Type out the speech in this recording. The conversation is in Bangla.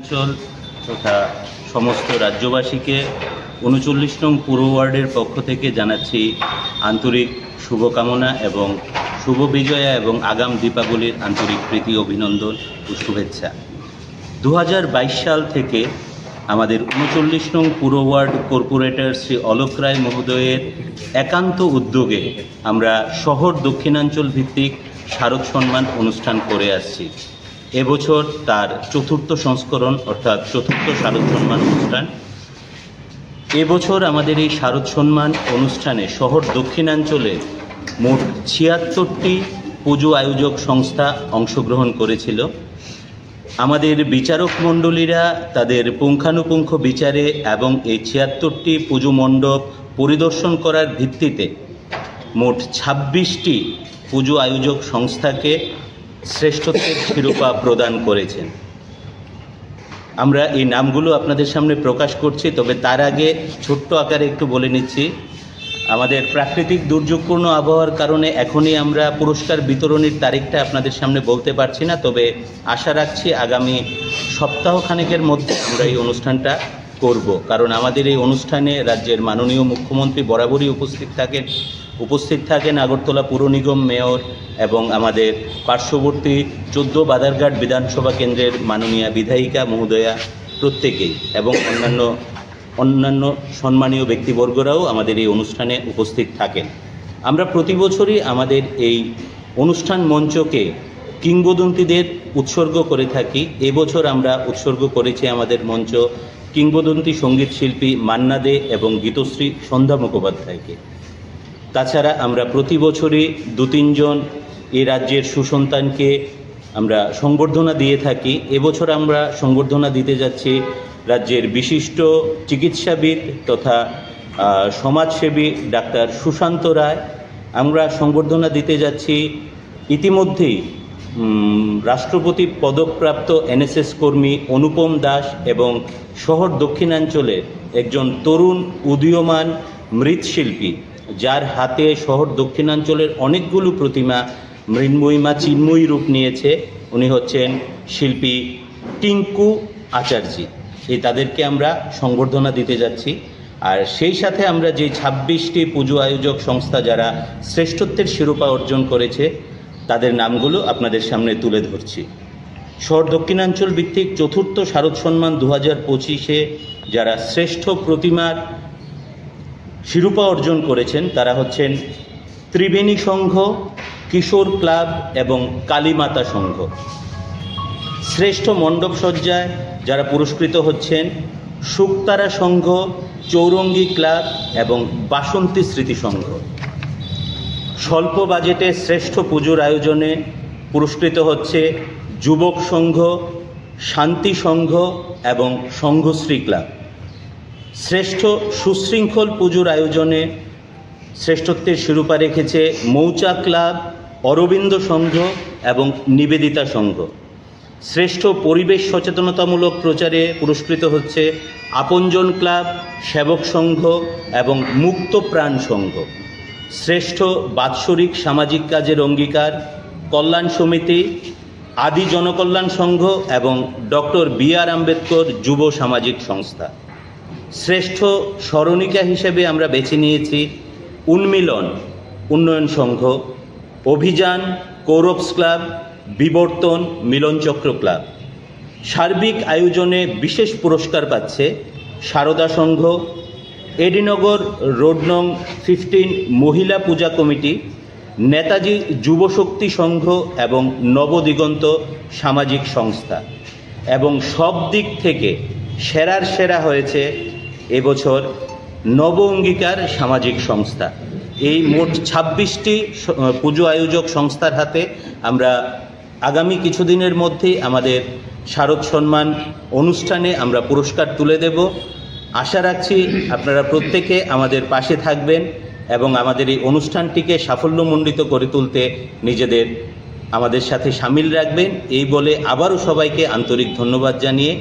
অঞ্চল তথা সমস্ত রাজ্যবাসীকে ৩৯ নং পুর ওয়ার্ডের পক্ষ থেকে জানাচ্ছি আন্তরিক শুভকামনা এবং শুভ বিজয়া এবং আগাম দীপাবলির আন্তরিক প্রীতি অভিনন্দন ও শুভেচ্ছা। ২০২২ সাল থেকে আমাদের ৩৯ নং পুর ওয়ার্ড কর্পোরেটর শ্রী অলোক রায় মহোদয়ের একান্ত উদ্যোগে আমরা শহর দক্ষিণাঞ্চল ভিত্তিক শারদ সম্মান অনুষ্ঠান করে আসছি। এবছর তার চতুর্থ সংস্করণ অর্থাৎ চতুর্থ শারদ সম্মান অনুষ্ঠান। এবছর আমাদের এই শারদ সম্মান অনুষ্ঠানে শহর দক্ষিণাঞ্চলে মোট ৭৬টি পুজো আয়োজক সংস্থা অংশগ্রহণ করেছিল। আমাদের বিচারক মণ্ডলীরা তাদের পুঙ্খানুপুঙ্খ বিচারে এবং এই ৭৬টি পুজো মণ্ডপ পরিদর্শন করার ভিত্তিতে মোট ২৬টি পুজো আয়োজক সংস্থাকে শ্রেষ্ঠত্বের শিরোপা প্রদান করেছেন। আমরা এই নামগুলো আপনাদের সামনে প্রকাশ করছি, তবে তার আগে ছোট্ট আকারে একটু বলে নিচ্ছি। আমাদের প্রাকৃতিক দুর্যোগপূর্ণ আবহাওয়ার কারণে এখনই আমরা পুরস্কার বিতরণের তারিখটা আপনাদের সামনে বলতে পারছি না, তবে আশা রাখছি আগামী সপ্তাহখানেকের মধ্যে আমরা এই অনুষ্ঠানটা করব। কারণ আমাদের এই অনুষ্ঠানে রাজ্যের মাননীয় মুখ্যমন্ত্রী বরাবরই উপস্থিত থাকেন আগরতলা পুর নিগম মেয়র এবং আমাদের পার্শ্ববর্তী ১৪ বাদারঘাট বিধানসভা কেন্দ্রের মাননীয় বিধায়িকা মহোদয়া প্রত্যেকেই এবং অন্যান্য সম্মানীয় ব্যক্তিবর্গরাও আমাদের এই অনুষ্ঠানে উপস্থিত থাকেন। আমরা প্রতি বছরই আমাদের এই অনুষ্ঠান মঞ্চকে কিংবদন্তিদের উৎসর্গ করে থাকি। এবছর আমরা উৎসর্গ করেছি আমাদের মঞ্চ কিংবদন্তি সঙ্গীত শিল্পী মান্না দে এবং গীতশ্রী সন্ধ্যা মুখোপাধ্যায়কে। তাছাড়া আমরা প্রতি বছরই ২-৩ জন এই রাজ্যের সুসন্তানকে আমরা সংবর্ধনা দিয়ে থাকি। এবছর আমরা সংবর্ধনা দিতে যাচ্ছি রাজ্যের বিশিষ্ট চিকিৎসাবিদ তথা সমাজসেবী ডাক্তার সুশান্ত রায়। আমরা সংবর্ধনা দিতে যাচ্ছি ইতিমধ্যেই রাষ্ট্রপতি পদকপ্রাপ্ত এনএসএস কর্মী অনুপম দাস এবং শহর দক্ষিণাঞ্চলের একজন তরুণ উদীয়মান মৃৎশিল্পী, যার হাতে শহর দক্ষিণাঞ্চলের অনেকগুলো প্রতিমা মৃন্ময়ীমা চিন্ময়ী রূপ নিয়েছে। উনি হচ্ছেন শিল্পী টিঙ্কু আচার্যী। তাদেরকে আমরা সংবর্ধনা দিতে যাচ্ছি। আর সেই সাথে আমরা যে ২৬টি পুজো আয়োজক সংস্থা যারা শ্রেষ্ঠত্বের শিরোপা অর্জন করেছে তাদের নামগুলো আপনাদের সামনে তুলে ধরছি। শহর দক্ষিণাঞ্চল ভিত্তিক চতুর্থ শারদ সম্মান ২০২৫-এ যারা শ্রেষ্ঠ প্রতিমার শিরোপা অর্জন করেছেন তারা হচ্ছেন ত্রিবেণী সংঘ, কিশোর ক্লাব এবং কালীমাতা সংঘ। শ্রেষ্ঠ মণ্ডপ সজ্জায় যারা পুরস্কৃত হচ্ছেন শুকতারা সংঘ, চৌরঙ্গী ক্লাব এবং বাসন্তী স্মৃতি সংঘ। স্বল্প বাজেটে শ্রেষ্ঠ পুজোর আয়োজনে পুরস্কৃত হচ্ছে যুবক সংঘ, শান্তি সংঘ এবং সংঘশ্রী ক্লাব। শ্রেষ্ঠ সুশৃঙ্খল পুজোর আয়োজনে শ্রেষ্ঠত্বের শিরোপা রেখেছে মৌচাক ক্লাব, অরবিন্দ সংঘ এবং নিবেদিতা সংঘ। শ্রেষ্ঠ পরিবেশ সচেতনতামূলক প্রচারে পুরস্কৃত হচ্ছে আপনজন ক্লাব, সেবক সংঘ এবং মুক্ত প্রাণ সংঘ। শ্রেষ্ঠ বাৎসরিক সামাজিক কাজের অঙ্গীকার কল্যাণ সমিতি, আদি জনকল্যাণ সংঘ এবং ডক্টর বি.আর. আম্বেদকর যুব সামাজিক সংস্থা। শ্রেষ্ঠ স্মরণিকা হিসেবে আমরা বেছে নিয়েছি উন্মিলন উন্নয়ন সংঘ, অভিযান কৌরবস ক্লাব, বিবর্তন মিলনচক্র ক্লাব। সার্বিক আয়োজনে বিশেষ পুরস্কার পাচ্ছে সারদা সংঘ, এডিনগর রোড নং 15 মহিলা পূজা কমিটি, নেতাজি যুবশক্তি সংঘ এবং নবদিগন্ত সামাজিক সংস্থা। এবং সব দিক থেকে সেরার সেরা হয়েছে এবছর নব অঙ্গীকার সামাজিক সংস্থা। এই মোট ২৬টি পুজো আয়োজক সংস্থার হাতে আমরা আগামী কিছুদিনের মধ্যেই আমাদের শারদ সম্মান অনুষ্ঠানে আমরা পুরস্কার তুলে দেব। আশা রাখছি আপনারা প্রত্যেকে আমাদের পাশে থাকবেন এবং আমাদের এই অনুষ্ঠানটিকে সাফল্যমণ্ডিত করে তুলতে আমাদের সাথে সামিল রাখবেন। এই বলে আবারও সবাইকে আন্তরিক ধন্যবাদ জানিয়ে